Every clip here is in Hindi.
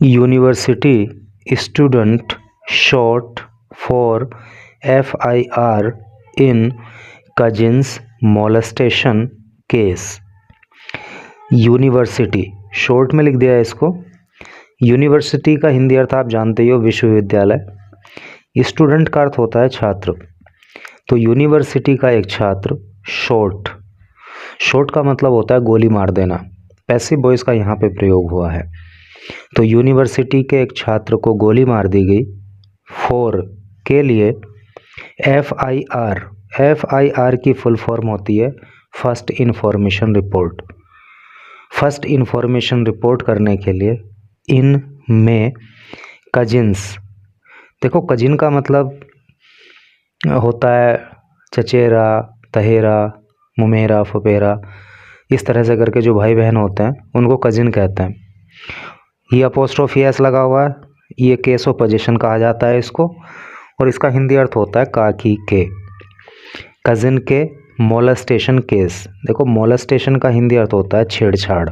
University student shot for FIR in cousins molestation case. University short में लिख दिया है इसको। यूनिवर्सिटी का हिंदी अर्थ आप जानते ही हो, विश्वविद्यालय। स्टूडेंट का अर्थ होता है छात्र। तो यूनिवर्सिटी का एक छात्र शॉट का मतलब होता है गोली मार देना। पैसिव वॉइस का यहाँ पे प्रयोग हुआ है। तो यूनिवर्सिटी के एक छात्र को गोली मार दी गई फॉर के लिए FIR की फुल फॉर्म होती है first information report. First information report करने के लिए इन में कजिन्स, देखो कजिन का मतलब होता है चचेरा, तहेरा, मुमेरा, फुपेरा, इस तरह से करके जो भाई बहन होते हैं उनको कजिन कहते हैं। ये अपोस्ट्रोफी एस लगा हुआ है, ये केस ऑफ पोजीशन कहा जाता है इसको, और इसका हिंदी अर्थ होता है काकी के। कजिन के मोलेस्टेशन केस, देखो मोलेस्टेशन का हिंदी अर्थ होता है छेड़छाड़।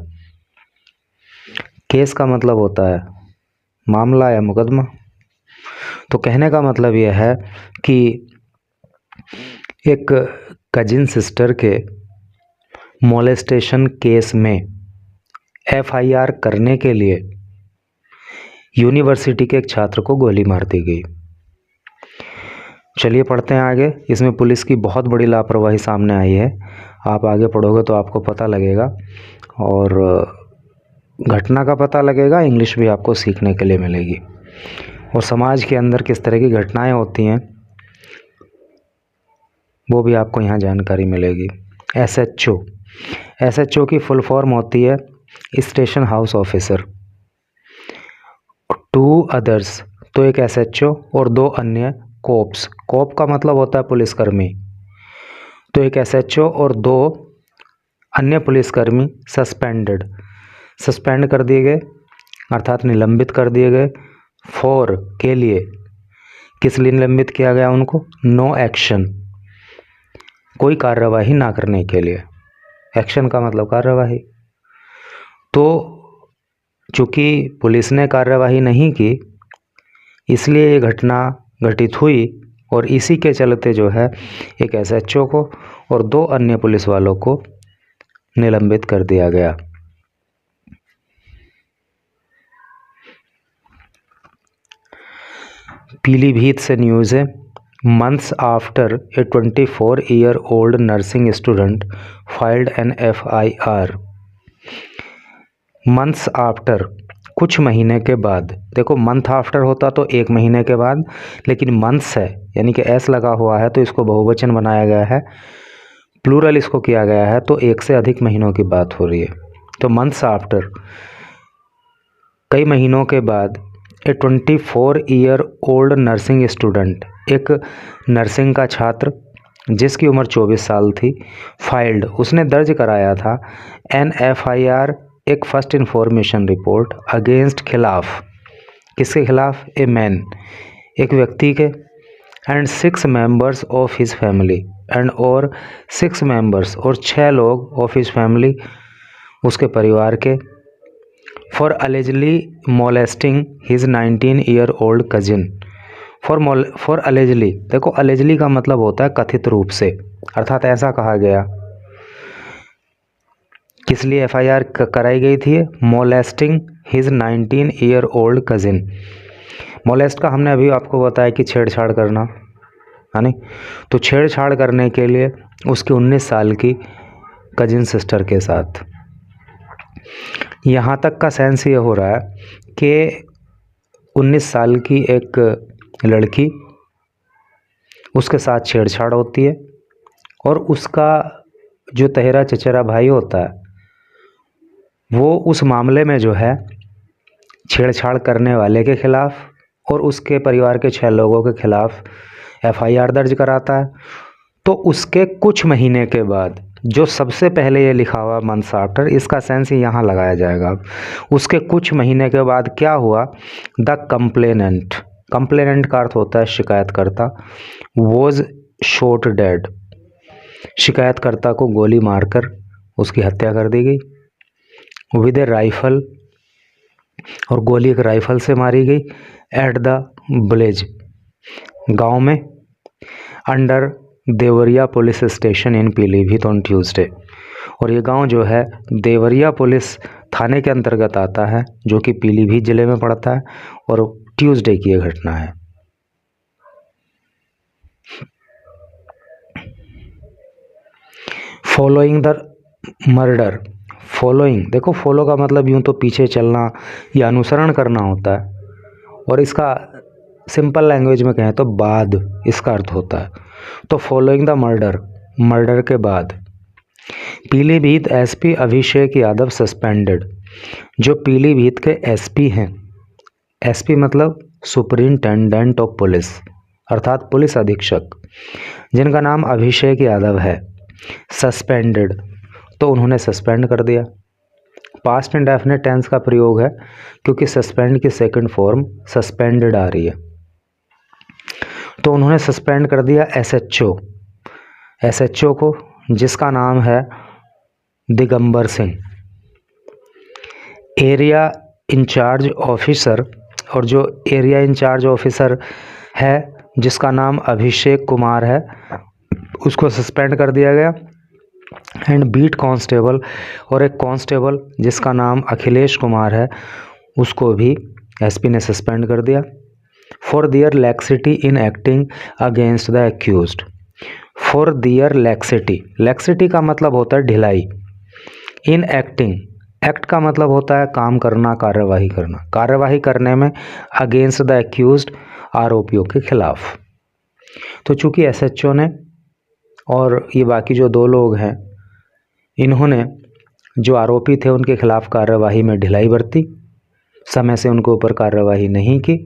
केस का मतलब होता है मामला या मुकदमा। तो कहने का मतलब यह है कि एक कजिन सिस्टर के मोलेस्टेशन केस में FIR करने के लिए यूनिवर्सिटी के एक छात्र को गोली मार दी गई। चलिए पढ़ते हैं आगे। इसमें पुलिस की बहुत बड़ी लापरवाही सामने आई है। आप आगे पढ़ोगे तो आपको पता लगेगा, और घटना का पता लगेगा, इंग्लिश भी आपको सीखने के लिए मिलेगी, और समाज के अंदर किस तरह की घटनाएं होती हैं वो भी आपको यहाँ जानकारी मिलेगी। SHO की फुल फॉर्म होती है स्टेशन हाउस ऑफिसर। 2 अदर्स, तो एक SHO और 2 अन्य कोप्स। कोप का मतलब होता है पुलिसकर्मी। तो एक SHO और 2 अन्य पुलिसकर्मी सस्पेंड कर दिए गए, अर्थात निलंबित कर दिए गए। फॉर के लिए, किस लिए निलंबित किया गया उनको? नो एक्शन, कोई कार्यवाही ना करने के लिए। एक्शन का मतलब कार्यवाही। तो चूंकि पुलिस ने कार्यवाही नहीं की, इसलिए ये घटना घटित हुई, और इसी के चलते जो है एक SHO को और 2 अन्य पुलिस वालों को निलंबित कर दिया गया। पीलीभीत से न्यूज़ है। Months after a 24-year-old nursing student filed an FIR। Months after, कुछ महीने के बाद। देखो मंथ आफ्टर होता तो 1 महीने के बाद, लेकिन मंथ्स है यानी कि S लगा हुआ है तो इसको बहुवचन बनाया गया है, प्लूरल इसको किया गया है, तो 1 से अधिक महीनों की बात हो रही है। तो मंथ्स आफ्टर, कई महीनों के बाद, ए 24-year-old नर्सिंग स्टूडेंट, एक नर्सिंग का छात्र जिसकी उम्र 24 साल थी, फाइल्ड, उसने दर्ज कराया था, एन FIR, एक फर्स्ट इन्फॉर्मेशन रिपोर्ट, अगेंस्ट, खिलाफ, किसके खिलाफ? ए मैन, एक व्यक्ति के, and 6 members of his family, and और 6 मेंबर्स, और 6 लोग ऑफ हिज फैमिली, उसके परिवार के, for allegedly molesting his 19-year-old cousin. For allegedly, देखो अलेजली का मतलब होता है कथित रूप से, अर्थात ऐसा कहा गया। किस लिए FIR कराई गई थी? Molesting his 19-year-old cousin. Molest का हमने अभी आपको बताया कि छेड़छाड़ करना है नहीं, तो छेड़छाड़ करने के लिए उसकी 19 साल की कजिन सिस्टर के साथ। यहाँ तक का सेंस ये हो रहा है कि 19 साल की एक लड़की, उसके साथ छेड़छाड़ होती है, और उसका जो तहेरा चचेरा भाई होता है वो उस मामले में जो है छेड़छाड़ करने वाले के खिलाफ और उसके परिवार के 6 लोगों के खिलाफ FIR दर्ज कराता है। तो उसके कुछ महीने के बाद, जो सबसे पहले ये लिखा हुआ मंथ्स आफ्टर, इसका सेंस यहाँ लगाया जाएगा। उसके कुछ महीने के बाद क्या हुआ? द कंप्लेनेंट, कंप्लेनेंट का अर्थ होता है शिकायतकर्ता, वॉज शॉट डेड, शिकायतकर्ता को गोली मारकर उसकी हत्या कर दी गई, विद ए राइफल, और गोली एक राइफल से मारी गई एट द विलेज, गांव में, under Deoria police station in Pilibhit on Tuesday. और ये गांव जो है देवरिया पुलिस थाने के अंतर्गत आता है, जो कि पीलीभीत जिले में पड़ता है, और ट्यूसडे की यह घटना है। फॉलोइंग द मर्डर, फॉलोइंग, देखो फॉलो का मतलब यूँ तो पीछे चलना या अनुसरण करना होता है, और इसका सिंपल लैंग्वेज में कहें तो बाद इसका अर्थ होता है। तो फॉलोइंग द मर्डर, मर्डर के बाद, पीलीभीत एसपी अभिषेक यादव सस्पेंडेड। जो पीलीभीत के एसपी हैं, एसपी मतलब सुपरिंटेंडेंट ऑफ पुलिस, अर्थात पुलिस अधीक्षक, जिनका नाम अभिषेक यादव है, सस्पेंडेड, तो उन्होंने सस्पेंड कर दिया। पास्ट इंडेफिनिट टेंस का प्रयोग है क्योंकि सस्पेंड की सेकंड फॉर्म सस्पेंडेड आ रही है। तो उन्होंने सस्पेंड कर दिया एसएचओ, एसएचओ को, जिसका नाम है Digambar Singh. Area in charge officer, और जो एरिया इंचार्ज ऑफिसर है जिसका नाम अभिषेक कुमार है, उसको सस्पेंड कर दिया गया। एंड बीट कांस्टेबल, और एक कांस्टेबल जिसका नाम अखिलेश कुमार है, उसको भी एसपी ने सस्पेंड कर दिया। For their laxity in acting against the accused, for their laxity, laxity का मतलब होता है ढिलाई, इन एक्टिंग, एक्ट का मतलब होता है काम करना, कार्यवाही करना, कार्यवाही करने में अगेंस्ट द एक्यूज्ड, आरोपियों के खिलाफ। तो चूंकि एसएचओ ने और ये बाकी जो दो लोग हैं, इन्होंने जो आरोपी थे उनके खिलाफ कार्यवाही में ढिलाई बरती, समय से उनके ऊपर कार्यवाही नहीं की,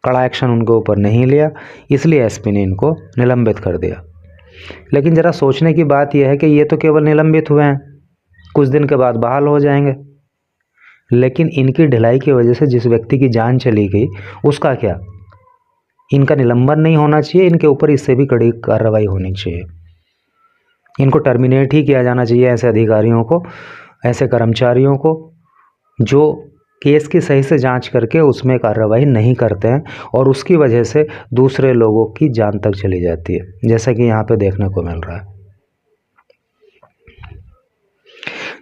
कड़ा एक्शन उनके ऊपर नहीं लिया, इसलिए एसपी ने इनको निलंबित कर दिया। लेकिन ज़रा सोचने की बात यह है कि ये तो केवल निलंबित हुए हैं, कुछ दिन के बाद बहाल हो जाएंगे, लेकिन इनकी ढिलाई की वजह से जिस व्यक्ति की जान चली गई उसका क्या? इनका निलंबन नहीं होना चाहिए, इनके ऊपर इससे भी कड़ी कार्रवाई होनी चाहिए, इनको टर्मिनेट ही किया जाना चाहिए, ऐसे अधिकारियों को, ऐसे कर्मचारियों को जो केस की सही से जांच करके उसमें कार्रवाई नहीं करते हैं और उसकी वजह से दूसरे लोगों की जान तक चली जाती है, जैसा कि यहाँ पे देखने को मिल रहा है।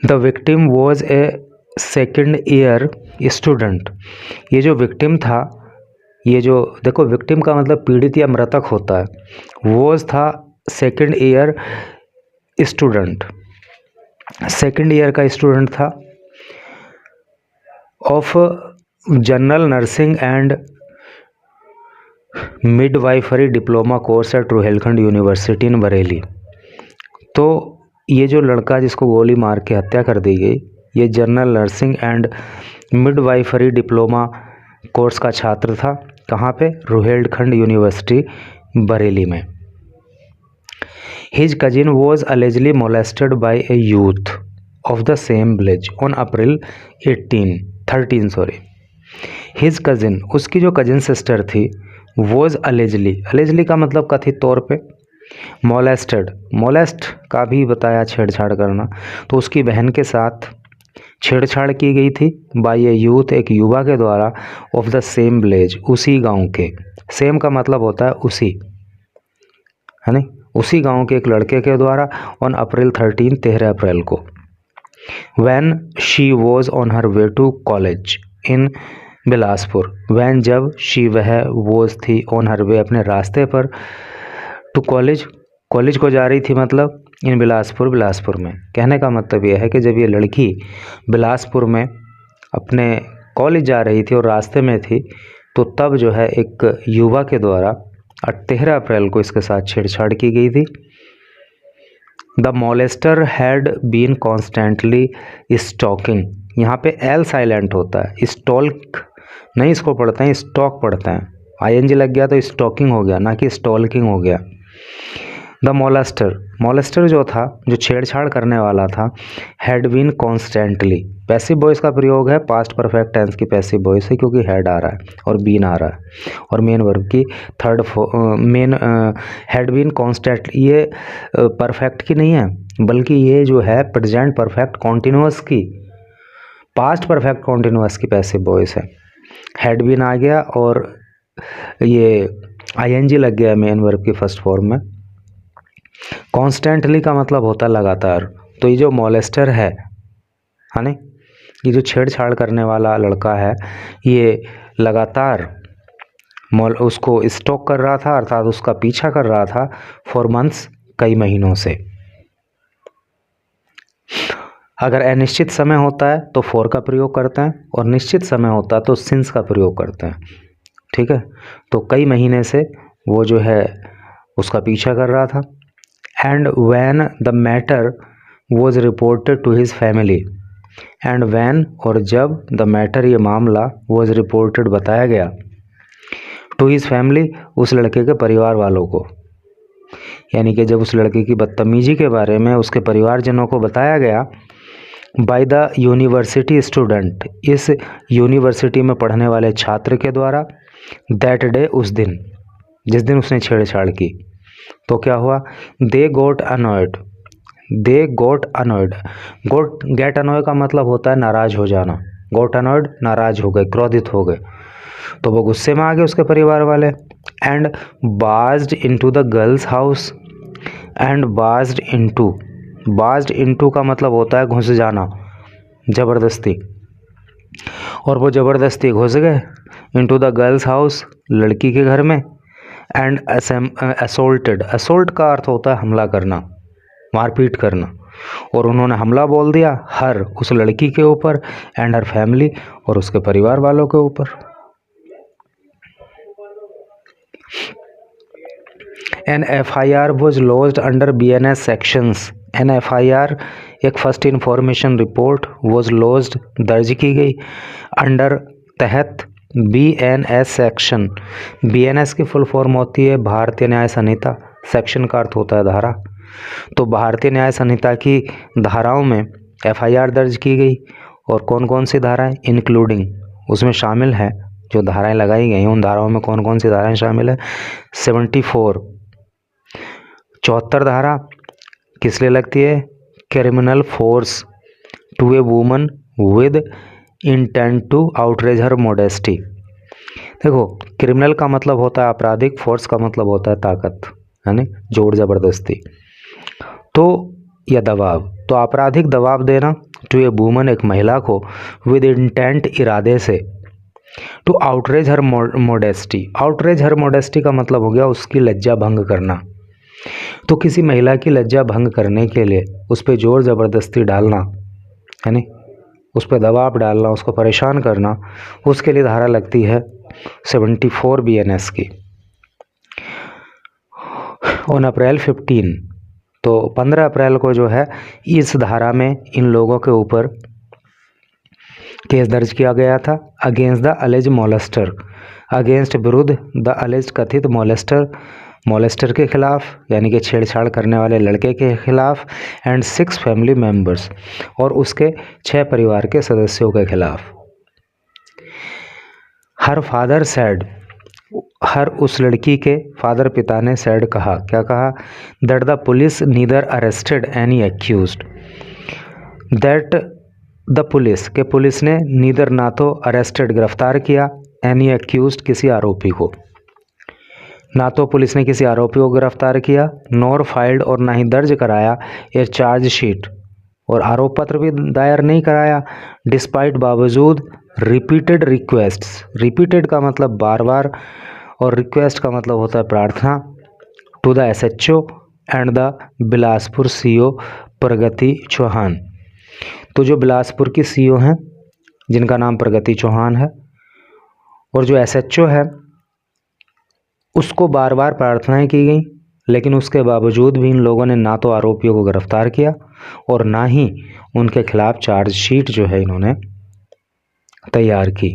The victim was a second year student, ये जो विक्टिम था, ये जो देखो विक्टिम का मतलब पीड़ित या मृतक होता है, वॉज था second year student, second year का स्टूडेंट था of general nursing and midwifery diploma course at Rohilkhand university in Bareilly. तो ये जो लड़का जिसको गोली मार के हत्या कर दी गई, ये general nursing and midwifery diploma course का छात्र था, कहाँ पे? रुहेलखंड यूनिवर्सिटी बरेली में। His cousin was allegedly molested by a youth of the same village on April 13 his cousin, उसकी जो कजिन सिस्टर थी, वॉज allegedly का मतलब कथित तौर पे, मोलेस्टेड, मोलेस्ट का भी बताया छेड़छाड़ करना, तो उसकी बहन के साथ छेड़छाड़ की गई थी बाय ए यूथ, एक युवा के द्वारा, ऑफ द सेम विलेज, उसी गांव के, सेम का मतलब होता है उसी, है ना, उसी गांव के एक लड़के के द्वारा, ऑन अप्रैल 13 अप्रैल को, when she was on her way to college in Bilaspur, when जब शी वह वॉज थी, ऑन हर वे अपने रास्ते पर, टू कॉलेज, कॉलेज को जा रही थी, मतलब इन बिलासपुर, बिलासपुर में। कहने का मतलब यह है कि जब ये लड़की बिलासपुर में अपने कॉलेज जा रही थी और रास्ते में थी, तो तब जो है एक युवा के द्वारा 13 अप्रैल को इसके साथ छेड़छाड़ की गई थी। The molester had been constantly stalking, यहाँ पे एल साइलेंट होता है, स्टॉल्क नहीं इसको पढ़ते हैं, स्टॉक पढ़ते हैं, आईएनजी लग गया तो स्टॉकिंग हो गया, ना कि स्टॉल्किंग हो गया। द मोलेस्टर, मोलेस्टर जो था, जो छेड़छाड़ करने वाला था, had been constantly, passive voice का प्रयोग है, पास्ट परफेक्ट टेंस की पैसिव वॉइस है क्योंकि हैड आ रहा है और बीन आ रहा है, और मेन वर्ब की third main had been constant, ये परफेक्ट की नहीं है, बल्कि ये जो है प्रेजेंट परफेक्ट कॉन्टिन्यूअस की पास्ट परफेक्ट कॉन्टिन्यूअस की पैसिव वॉइस है। हैड बीन आ गया और ये आईएनजी लग गया मेन वर्ब की फर्स्ट फॉर्म में। कॉन्स्टेंटली का मतलब होता है लगातार। तो ये जो मॉलेस्टर है ना, ये जो छेड़छाड़ करने वाला लड़का है, ये लगातार उसको स्टॉक कर रहा था, अर्थात उसका पीछा कर रहा था फॉर मंथ्स, कई महीनों से। अगर अनिश्चित समय होता है तो फॉर का प्रयोग करते हैं, और निश्चित समय होता है तो सिंस का प्रयोग करते हैं। ठीक है, तो कई महीने से वो जो है उसका पीछा कर रहा था। And when the matter was reported to his family, and when और जब, द मैटर ये मामला, वॉज रिपोर्टेड बताया गया, टू हिज फैमिली उस लड़के के परिवार वालों को, यानी कि जब उस लड़के की बदतमीजी के बारे में उसके परिवारजनों को बताया गया, बाय द यूनिवर्सिटी स्टूडेंट, इस यूनिवर्सिटी में पढ़ने वाले छात्र के द्वारा, दैट डे उस दिन, जिस दिन उसने छेड़छाड़ की, तो क्या हुआ, दे गोट अनॉयड, दे गोट अनॉयड, गोट गेट अनॉय का मतलब होता है नाराज हो जाना, गोट अनॉयड नाराज हो गए, क्रोधित हो गए, तो वो गुस्से में आ गए उसके परिवार वाले। And barged into the girls house, and barged into का मतलब होता है घुस जाना, ज़बरदस्ती, और वो ज़बरदस्ती घुस गए इनटू द गर्ल्स हाउस, लड़की के घर में। एंड असोल्टेड, असोल्ट का अर्थ होता है हमला करना, मारपीट करना, और उन्होंने हमला बोल दिया हर, उस लड़की के ऊपर, एंड हर फैमिली, और उसके परिवार वालों के ऊपर। An FIR was lodged under BNS sections, an FIR एक first information report, was lodged दर्ज की गई, अंडर तहत, BNS सेक्शन, BNS की फुल फॉर्म होती है भारतीय न्याय संहिता, सेक्शन का अर्थ होता है धारा, तो भारतीय न्याय संहिता की धाराओं में FIR दर्ज की गई। और कौन कौन सी धाराएं, इंक्लूडिंग, उसमें शामिल है जो धाराएं लगाई गई हैं, उन धाराओं में कौन कौन सी धाराएं शामिल है, 74, 74 धारा किस लिए लगती है, criminal force to a woman with intent to outrage her modesty. देखो, क्रिमिनल का मतलब होता है आपराधिक, फोर्स का मतलब होता है ताकत, यानी जोर ज़बरदस्ती, तो या दबाव, तो आपराधिक दबाव देना टू ए वुमन एक महिला को, विद इंटेंट इरादे से, to outrage her modesty, outrage her modesty का मतलब हो गया उसकी लज्जा भंग करना। तो किसी महिला की लज्जा भंग करने के लिए उस पर जोर ज़बरदस्ती डालना, यानी उस पर दबाव डालना, उसको परेशान करना, उसके लिए धारा लगती है 74 BNS की। ऑन अप्रैल 15, तो 15 अप्रैल को जो है इस धारा में इन लोगों के ऊपर केस दर्ज किया गया था, against the allege molester, against विरुद्ध द अलेज कथित मोलेस्टर के खिलाफ, यानी कि छेड़छाड़ करने वाले लड़के के खिलाफ, एंड 6 फैमिली मेंबर्स, और उसके 6 परिवार के सदस्यों के खिलाफ। हर फादर सैड, हर उस लड़की के फादर पिता ने सैड कहा, क्या कहा, that the police neither arrested any accused, that the police के पुलिस ने नीदर ना तो अरेस्टेड गिरफ्तार किया, एनी एक्यूज्ड किसी आरोपी को, ना तो पुलिस ने किसी आरोपी को गिरफ्तार किया, नॉर फाइल्ड और ना ही दर्ज कराया ए चार्जशीट, और आरोप पत्र भी दायर नहीं कराया, डिस्पाइट बावजूद रिपीटेड रिक्वेस्ट्स, रिपीटेड का मतलब बार बार, और रिक्वेस्ट का मतलब होता है प्रार्थना, to the SHO and the Bilaspur CO Pragati Chauhan. तो जो बिलासपुर की CO हैं जिनका नाम प्रगति चौहान है, और जो SHO है उसको बार बार प्रार्थनाएं की गई, लेकिन उसके बावजूद भी इन लोगों ने ना तो आरोपियों को गिरफ्तार किया और ना ही उनके खिलाफ चार्जशीट जो है इन्होंने तैयार की।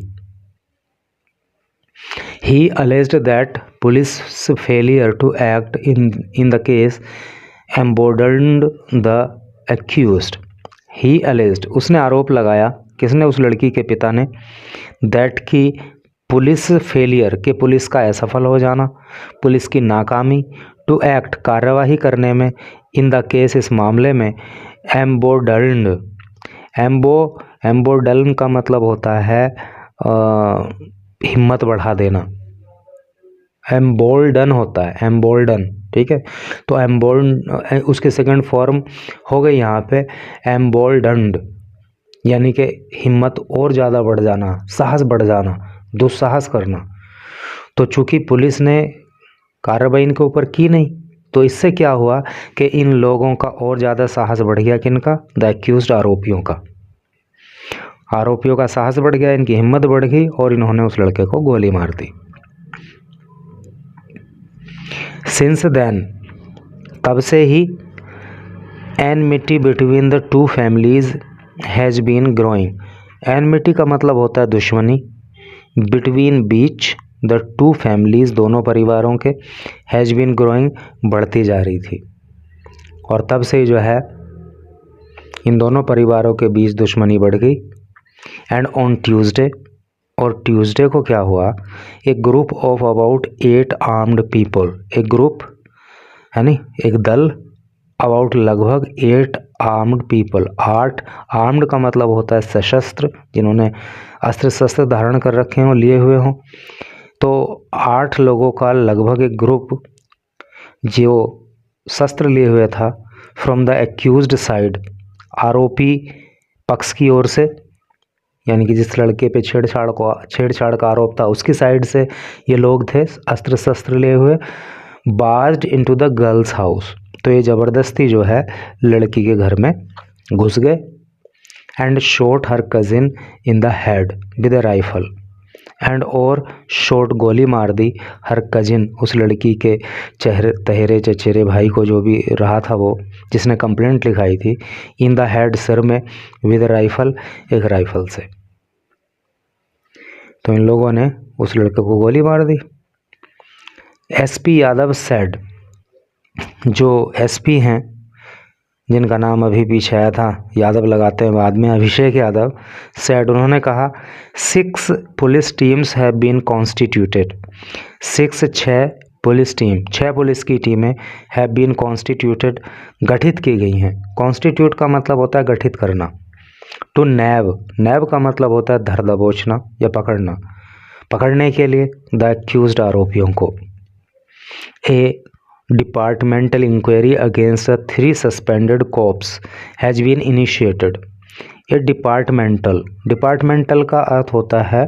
He alleged that police failure to act in the case emboldened the accused. He alleged, उसने आरोप लगाया, किसने, उस लड़की के पिता ने, that की पुलिस फेलियर, के पुलिस का असफल हो जाना, पुलिस की नाकामी, टू एक्ट कार्यवाही करने में, इन द केस इस मामले में, एम्बोडल्ड, एम्बो एम्बोल्डन का मतलब होता है हिम्मत बढ़ा देना, एम्बोल्डन होता है, एम्बोल्डन, ठीक है। तो एम्बोल्ड उसके सेकंड फॉर्म हो गई यहाँ पे एम्बोल्डन्ड, यानी कि हिम्मत और ज़्यादा बढ़ जाना, साहस बढ़ जाना, दुस्साहस करना। तो चूंकि पुलिस ने कार्रवाई इनके ऊपर की नहीं, तो इससे क्या हुआ कि इन लोगों का और ज़्यादा साहस बढ़ गया, किनका, द एक्यूज्ड, आरोपियों का। आरोपियों का साहस बढ़ गया, इनकी हिम्मत बढ़ गई और इन्होंने उस लड़के को गोली मार दी। सिंस देन, तब से ही, enmity between the two families has been growing. Enmity का मतलब होता है दुश्मनी, बिटवीन, बीच, द टू फैमिलीज, दोनों परिवारों के, हैज़ बीन ग्रोइंग, बढ़ती जा रही थी। और तब से जो है इन दोनों परिवारों के बीच दुश्मनी बढ़ गई। एंड ऑन ट्यूसडे, और ट्यूसडे को क्या हुआ, एक group of about 8 armed people, एक ग्रुप यानी एक दल, अबाउट लगभग 8 आर्म्ड पीपल, 8, आर्म्ड का मतलब होता है सशस्त्र, जिन्होंने अस्त्र शस्त्र धारण कर रखे हों, लिए हुए हों। तो 8 लोगों का लगभग एक ग्रुप जो शस्त्र लिए हुए था, फ्रॉम द एक्यूज्ड साइड, आरोपी पक्ष की ओर से, यानी कि जिस लड़के पे छेड़छाड़ का आरोप था उसकी साइड से ये लोग थे अस्त्र शस्त्र लिए हुए, बार्ज्ड इनटू द गर्ल्स हाउस। तो ये ज़बरदस्ती जो है लड़की के घर में घुस गए। And shot her cousin in the head with a rifle, and और शॉट, गोली मार दी, हर कजिन, उस लड़की के तहेरे चचेरे भाई को, जो भी रहा था वो, जिसने कंप्लेंट लिखाई थी, इन द हेड, सिर में, विद राइफल, एक राइफल से। तो इन लोगों ने उस लड़के को गोली मार दी। एसपी यादव सेड, जो एसपी हैं जिनका नाम अभी पीछे आया था, यादव लगाते हैं बाद में, अभिषेक यादव, सेड, उन्होंने कहा 6 police teams have been constituted. 6 police team, 6 police की टीमें हैव बीन कॉन्स्टिट्यूटेड, गठित की गई हैं। कॉन्स्टिट्यूट का मतलब होता है गठित करना। टू नैब, नैब का मतलब होता है धर दबोचना या पकड़ना, पकड़ने के लिए द एक्यूज्ड, आरोपियों को। A departmental inquiry against the 3 suspended cops has been initiated. A departmental, departmental का अर्थ होता है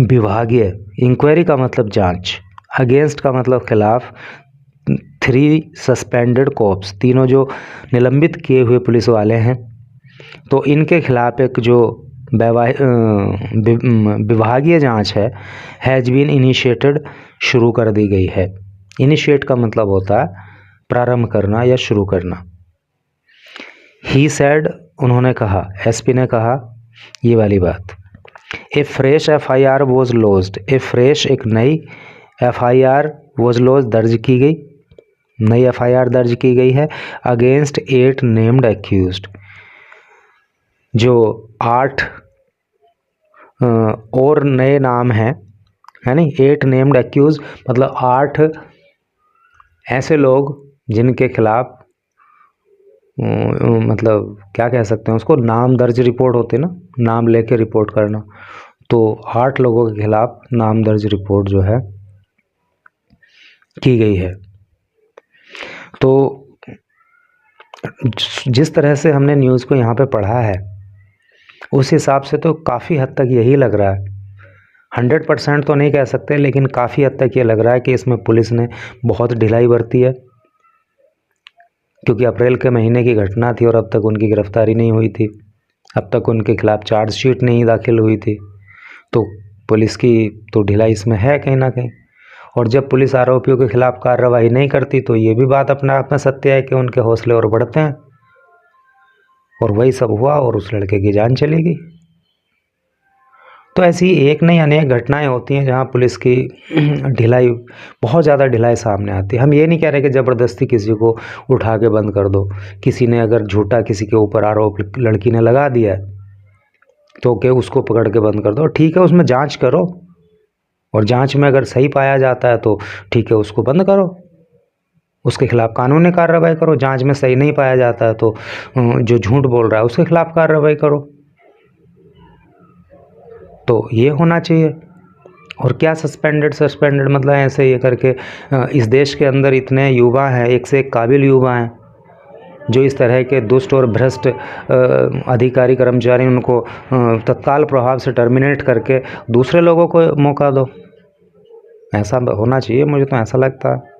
विभागीय, इंक्वायरी का मतलब जांच, अगेंस्ट का मतलब खिलाफ, 3 सस्पेंडेड कॉप्स, तीनों जो निलंबित किए हुए पुलिस वाले हैं, तो इनके खिलाफ एक जो विभागीय जांच है, हैज़ बीन इनिशिएटेड, शुरू कर दी गई है। इनिशिएट का मतलब होता है प्रारंभ करना या शुरू करना। ही सेड, उन्होंने कहा, एसपी ने कहा ये वाली बात। A fresh FIR was lodged, a fresh, एक नई FIR वॉज लॉज्ड, दर्ज की गई, नई FIR दर्ज की गई है, अगेंस्ट 8 नेम्ड एक्यूज्ड, जो 8 और नए नाम हैं, है नहीं, 8 नेम्ड एक्यूज मतलब 8 ऐसे लोग जिनके खिलाफ मतलब क्या कह सकते हैं उसको, नाम दर्ज रिपोर्ट होते ना, नाम लेके रिपोर्ट करना, तो 8 लोगों के खिलाफ नाम दर्ज रिपोर्ट जो है की गई है। तो जिस तरह से हमने न्यूज़ को यहाँ पे पढ़ा है उस हिसाब से तो काफ़ी हद तक यही लग रहा है, 100% तो नहीं कह सकते, लेकिन काफ़ी हद तक ये लग रहा है कि इसमें पुलिस ने बहुत ढिलाई बरती है, क्योंकि अप्रैल के महीने की घटना थी और अब तक उनकी गिरफ्तारी नहीं हुई थी, अब तक उनके खिलाफ चार्जशीट नहीं दाखिल हुई थी। तो पुलिस की तो ढिलाई इसमें है कहीं ना कहीं। और जब पुलिस आरोपियों के खिलाफ कार्रवाई नहीं करती तो ये भी बात अपने आप में सत्य है कि उनके हौसले और बढ़ते हैं। और वही सब हुआ और उस लड़के की जान चली गई। तो ऐसी एक नहीं अनेक घटनाएं होती हैं जहां पुलिस की ढिलाई, बहुत ज़्यादा ढिलाई सामने आती है। हम ये नहीं कह रहे कि ज़बरदस्ती किसी को उठा के बंद कर दो। किसी ने अगर झूठा किसी के ऊपर आरोप लड़की ने लगा दिया है तो क्या उसको पकड़ के बंद कर दो, ठीक है, उसमें जांच करो और जांच में अगर सही पाया जाता है तो ठीक है, उसको बंद करो, उसके खिलाफ कानूनी कार्रवाई करो। जांच में सही नहीं पाया जाता है तो जो झूठ बोल रहा है उसके खिलाफ कार्रवाई करो। तो ये होना चाहिए। और क्या सस्पेंडेड मतलब ऐसे ये करके इस देश के अंदर इतने युवा हैं, एक से एक काबिल युवा हैं, जो इस तरह के दुष्ट और भ्रष्ट अधिकारी कर्मचारी, उनको तत्काल प्रभाव से टर्मिनेट करके दूसरे लोगों को मौका दो। ऐसा होना चाहिए, मुझे तो ऐसा लगता है।